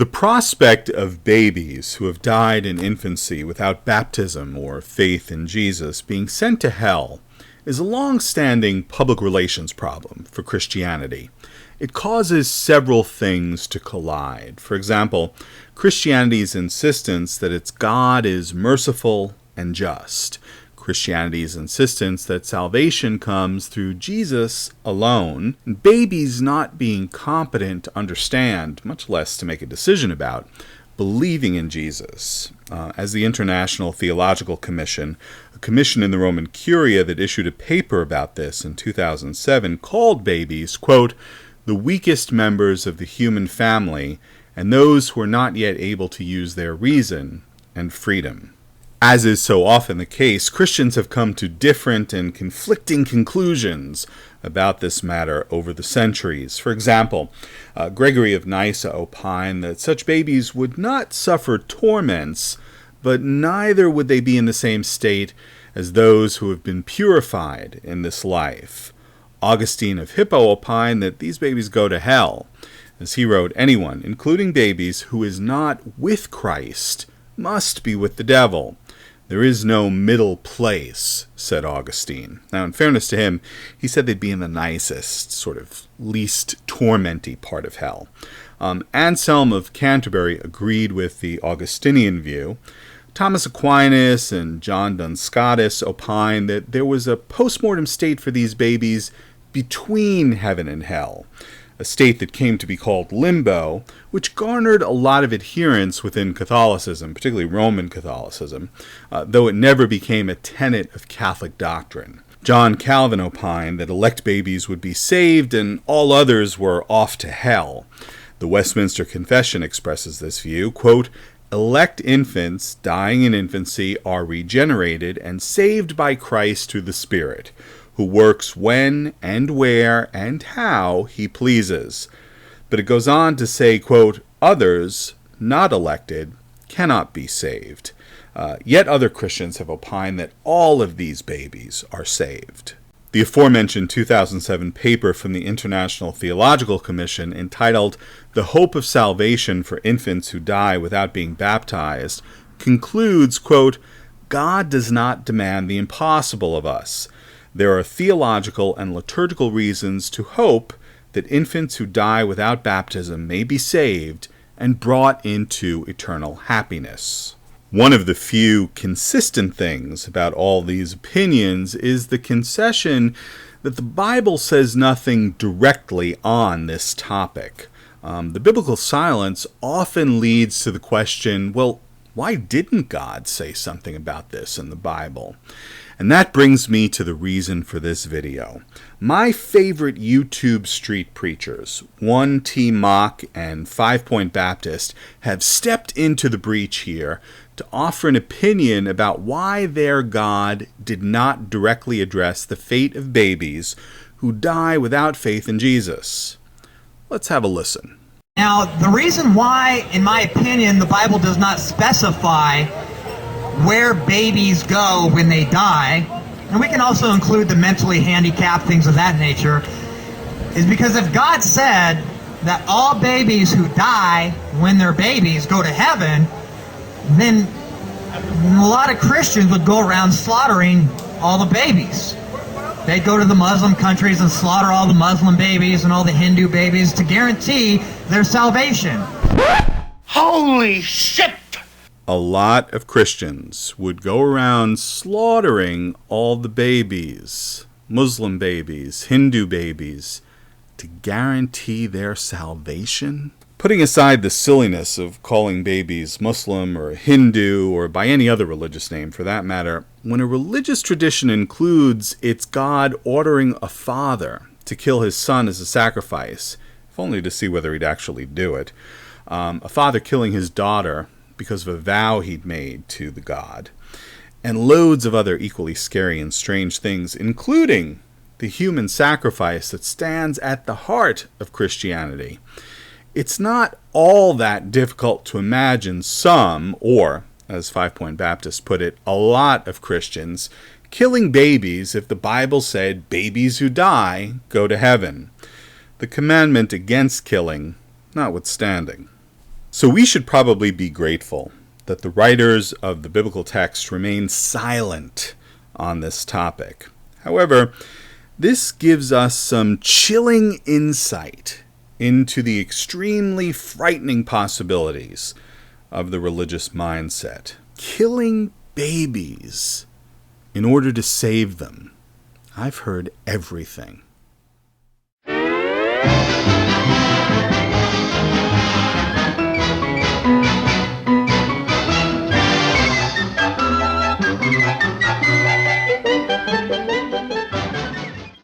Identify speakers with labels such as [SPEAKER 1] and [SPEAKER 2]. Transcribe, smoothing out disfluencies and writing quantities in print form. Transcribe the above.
[SPEAKER 1] The prospect of babies who have died in infancy without baptism or faith in Jesus being sent to hell is a long-standing public relations problem for Christianity. It causes several things to collide. For example, Christianity's insistence that its God is merciful and just. Christianity's insistence that salvation comes through Jesus alone, babies not being competent to understand, much less to make a decision about, believing in Jesus. As the International Theological Commission, a commission in the Roman Curia that issued a paper about this in 2007, called babies, quote, the weakest members of the human family and those who are not yet able to use their reason and freedom. As is so often the case, Christians have come to different and conflicting conclusions about this matter over the centuries. For example, Gregory of Nyssa opined that such babies would not suffer torments, but neither would they be in the same state as those who have been purified in this life. Augustine of Hippo opined that these babies go to hell. As he wrote, anyone, including babies, who is not with Christ must be with the devil. There is no middle place, said Augustine. Now, in fairness to him, he said they'd be in the nicest, sort of least tormenty part of hell. Anselm of Canterbury agreed with the Augustinian view. Thomas Aquinas and John Duns Scotus opined that there was a postmortem state for these babies between heaven and hell, a state that came to be called limbo, which garnered a lot of adherents within Catholicism, particularly Roman Catholicism, though it never became a tenet of Catholic doctrine. John Calvin opined that elect babies would be saved and all others were off to hell. The Westminster Confession expresses this view, quote, elect infants dying in infancy are regenerated and saved by Christ through the Spirit, who works when and where and how he pleases. But it goes on to say, quote, others, not elected, cannot be saved. Yet other Christians have opined that all of these babies are saved. The aforementioned 2007 paper from the International Theological Commission entitled The Hope of Salvation for Infants Who Die Without Being Baptized concludes, quote, God does not demand the impossible of us. There are theological and liturgical reasons to hope that infants who die without baptism may be saved and brought into eternal happiness. One of the few consistent things about all these opinions is the concession that the Bible says nothing directly on this topic. The biblical silence often leads to the question, well, why didn't God say something about this in the Bible? And that brings me to the reason for this video. My favorite YouTube street preachers, 1T Mock and 5 Point Baptist, have stepped into the breach here to offer an opinion about why their God did not directly address the fate of babies who die without faith in Jesus. Let's have a listen.
[SPEAKER 2] Now, the reason why, in my opinion, the Bible does not specify where babies go when they die, and we can also include the mentally handicapped, things of that nature, is because if God said that all babies who die when they're babies go to heaven, then a lot of Christians would go around slaughtering all the babies. They'd go to the Muslim countries and slaughter all the Muslim babies and all the Hindu babies to guarantee their salvation.
[SPEAKER 3] Holy shit!
[SPEAKER 1] A lot of Christians would go around slaughtering all the babies, Muslim babies, Hindu babies, to guarantee their salvation? Putting aside the silliness of calling babies Muslim or Hindu or by any other religious name for that matter, when a religious tradition includes its God ordering a father to kill his son as a sacrifice, if only to see whether he'd actually do it, a father killing his daughter because of a vow he'd made to the god, and loads of other equally scary and strange things, including the human sacrifice that stands at the heart of Christianity. It's not all that difficult to imagine some, or, as 5 Point Baptist put it, a lot of Christians killing babies if the Bible said babies who die go to heaven. The commandment against killing notwithstanding. So we should probably be grateful that the writers of the biblical text remain silent on this topic. However, this gives us some chilling insight into the extremely frightening possibilities of the religious mindset. Killing babies in order to save them. I've heard everything.